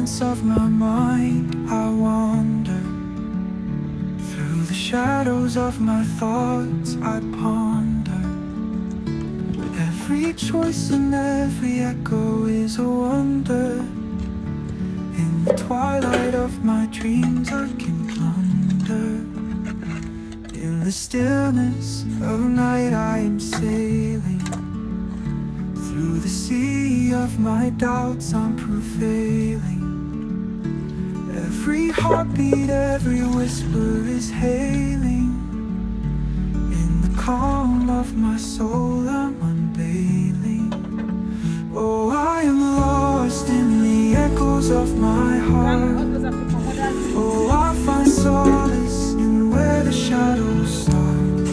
silence of my mind, I wander. Through the shadows of my thoughts, I ponder. Every choice and every echo is a wonder. In the twilight of my dreams, I can plunder. In the stillness of night, I am sailing. Through the sea of my doubts, I'm prevailing. Every heartbeat, every whisper is hailing. In the calm of my soul, I'm unveiling. Oh, I am lost in the echoes of my heart. Oh, I find solace in where the shadows start.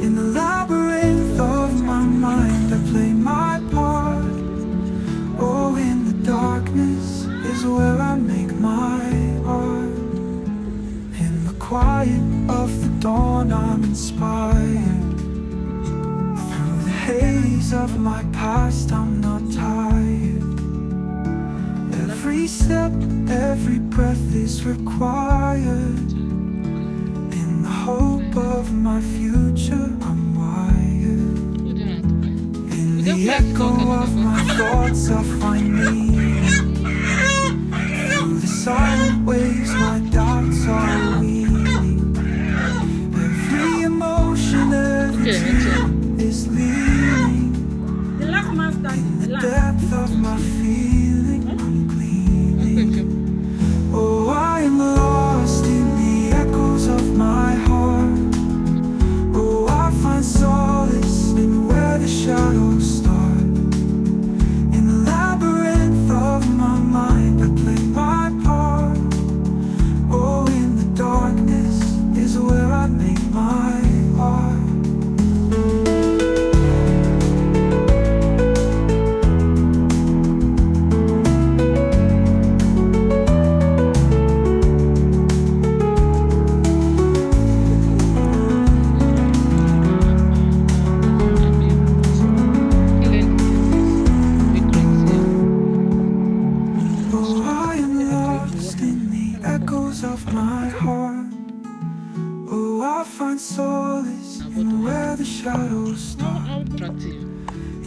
In the labyrinth of my mind, I play my part. Oh, in the darkness is where I make my art. In the quiet of the dawn, I'm inspired. Through the haze of my past, I'm not tired. Every step, every breath is required. In the hope of my future, I'm wired. In the echo of my thoughts, I find meaning. Through the silent waves, my doubts are weaving. Every emotion, every tear is leaning. In the depth of my feeling, I'm gleaming. Oh, I am lost in the echoes of my heart. Oh, I find solace in where the shadows start. In the labyrinth of my mind, I play my part. Oh, in the darkness is where I make my art. Of my heart. Oh, I find solace in where the shadows start.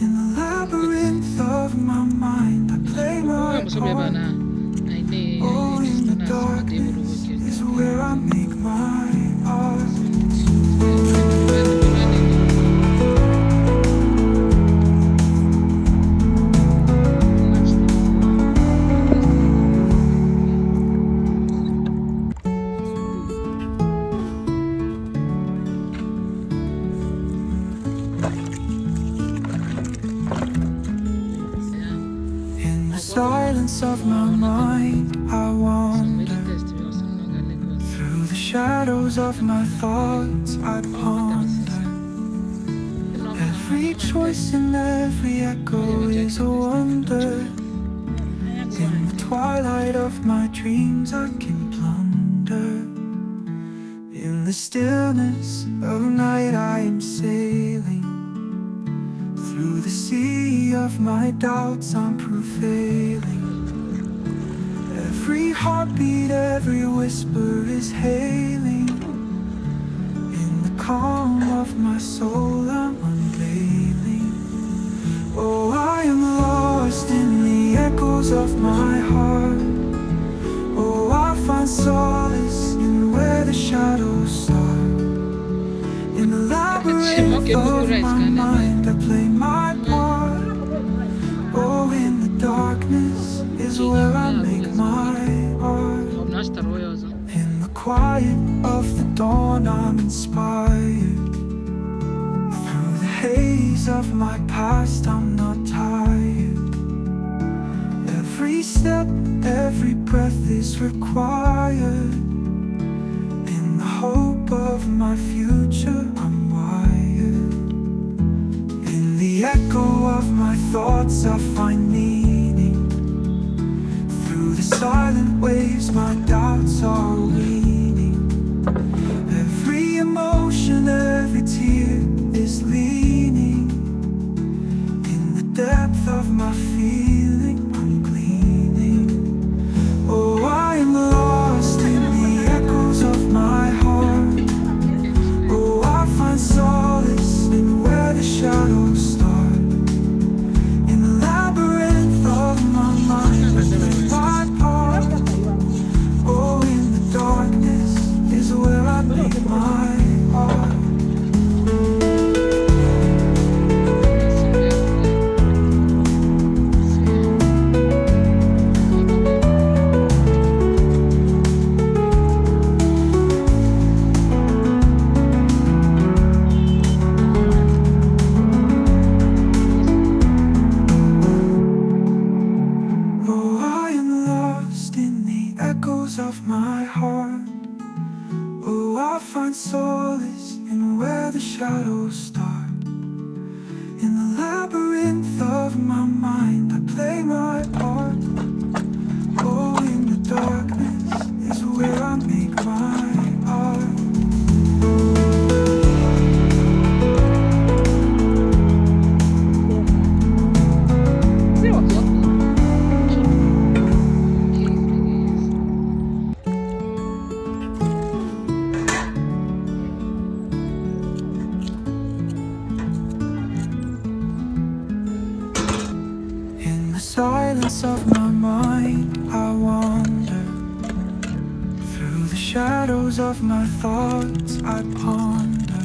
In the labyrinth of my mind, I play my part. Oh, in the darkness is where I make my art. Silence of my mind, I wander. Through the shadows of my thoughts, I ponder. Every choice and every echo is a wonder. In the twilight of my dreams, I can plunder. In the stillness of night, I am sailing. Through the sea of my doubts, I'm prevailing. Every heartbeat, every whisper is hailing. In the calm of my soul, I'm unveiling. Oh, I am lost in the echoes of my heart. Oh, I find solace in where the shadows start. In the labyrinth of my mind, I play my part. Oh, in the darkness is where I make my art. In the quiet of the dawn, I'm inspired. Through the haze of my past, I'm not tired. Every step, every breath is required. In the hope of my future, I'm wired. In the echo of my thoughts, I find meaning. Through the silent waves, my doubts are weaning. Every emotion, every tear is leaning. In the depth of my feeling, I'm gleaming. I find solace in where the shadows start. In the labyrinth of my mind, I play my part. Oh, in the darkness is where I make my art. Silence of my mind, I wander. Through the shadows of my thoughts, I ponder.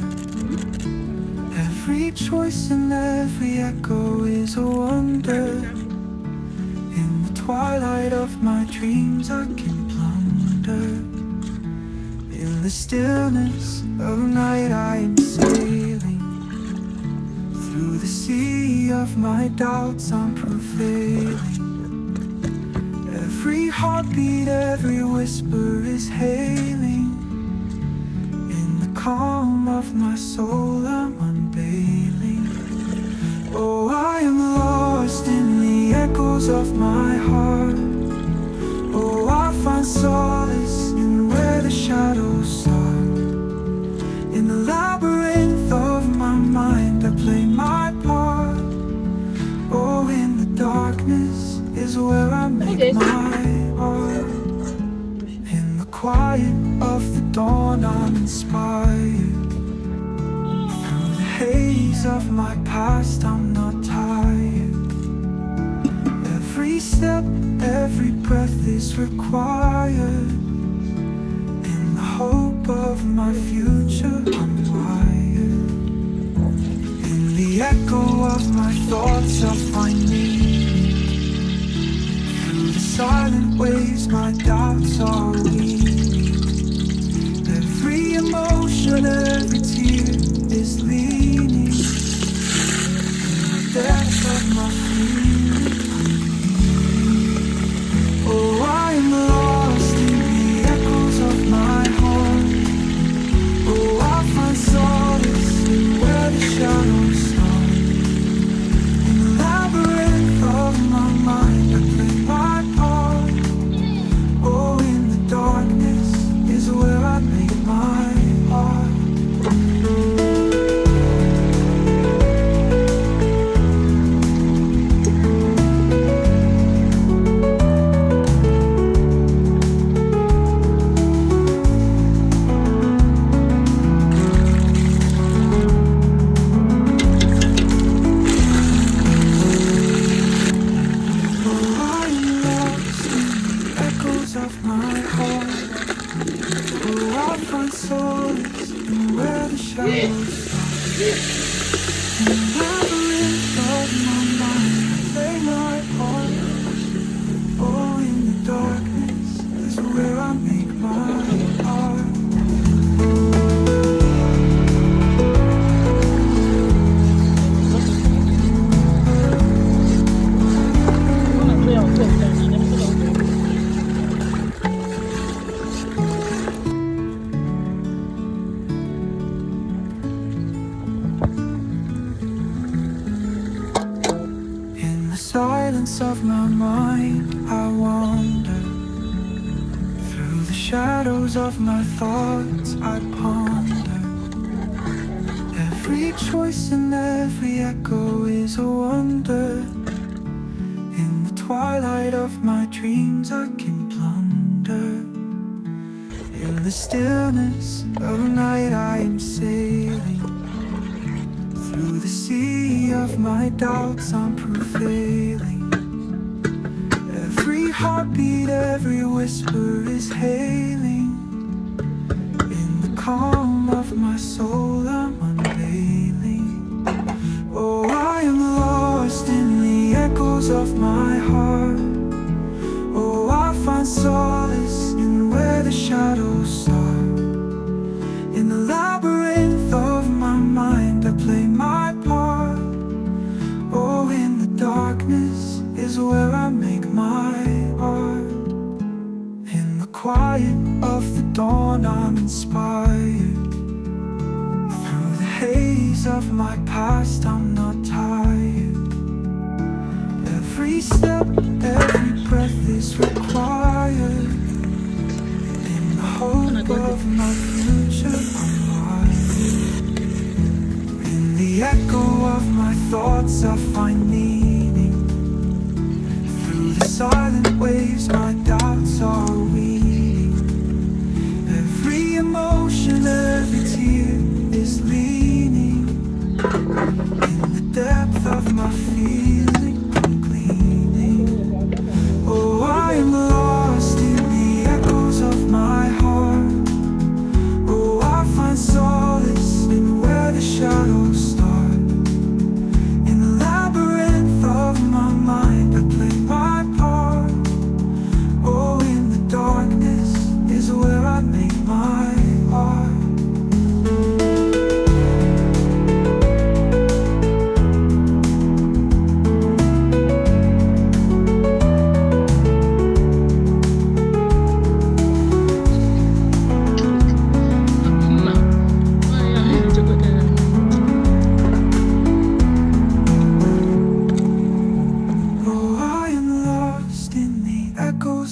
Every choice and every echo is a wonder. In the twilight of my dreams, I can plunder. In the stillness of night, I am sailing. Through the sea of my doubts, I'm prevailing. Every heartbeat, every whisper is hailing. In the calm of my soul, I'm unveiling. Oh, I am lost in the echoes of my heart. Oh, I find solace in where the shadows start. In the labyrinth of my mind, I play my part. Oh, in the darkness is where I make my art. In the quiet of the dawn, I'm inspired. Through the haze of my past, I'm not tired. Every step, every breath is required. In the hope of my future, I'm wired. In the echo of my thoughts, I find meaning. Through the silent waves, my doubts are weaving. Every emotion, every tear is leaning. In the depths of my feeling, oh, I am lost in the echoes of my heart. Oh, I find solace in where the shadows start. In the labyrinth of my mind, I play my part. Oh, in the darkness is where I make my art. Of my heart, oh, I find solace in where the shadows start. In the labyrinth of my mind, I play my part. Oh, in the darkness is where I make my art. Silence of my mind, I wander. Through the shadows of my thoughts, I ponder. Every choice and every echo is a wonder. In the twilight of my dreams, I can plunder. In the stillness of night, I am sailing. Through the sea of my doubts, I'm prevailing. Every heartbeat, every whisper is hailing. In the calm of my soul, I'm unveiling. Oh, I am lost in the echoes of my heart. Oh, I find solace in where the shadows start. In the labyrinth of my mind, I play my part. Oh, in the darkness is where I make my art. In the quiet of the dawn, I'm inspired. of my past, I'm not tired. Every step, every breath is required. In the hope of my future, I'm wired. In the echo of my thoughts, I find meaning. Through the silent waves, my doubts are weeding. Every emotion, every tear is leaning. In the depth of my feeling, I'm gleaning. Oh, I am lost in the echoes of my heart. Oh, I find solace in where the shadows start. In the labyrinth of my mind, I play my part. Oh, in the darkness is where I make my art.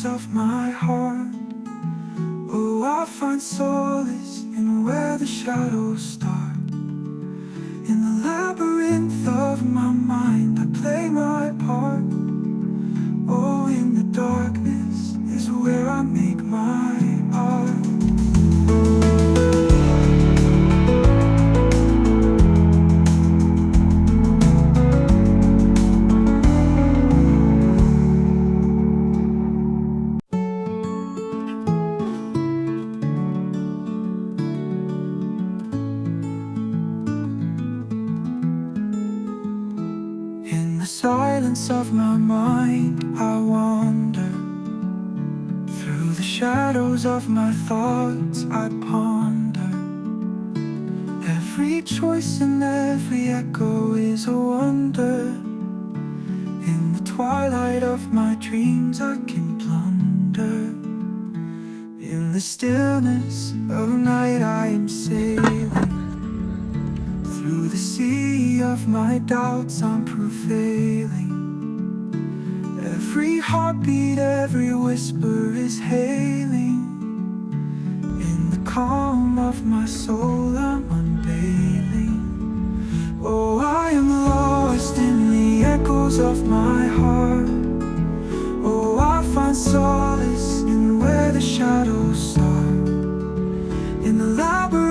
Of my heart. Oh, I find solace in where the shadows start. In the labyrinth of my mind, I play my part. Oh, in the darkness is where I make my art. Silence of my mind, I wander. Through the shadows of my thoughts, I ponder. Every choice and every echo is a wonder. In the twilight of my dreams, I can plunder. In the stillness of night, I am sailing. Through the sea of my doubts, I'm prevailing. Every heartbeat, every whisper is hailing. In the calm of my soul, I'm unveiling. Oh, I am lost in the echoes of my heart. Oh, I find solace in where the shadows start. In the labyrinth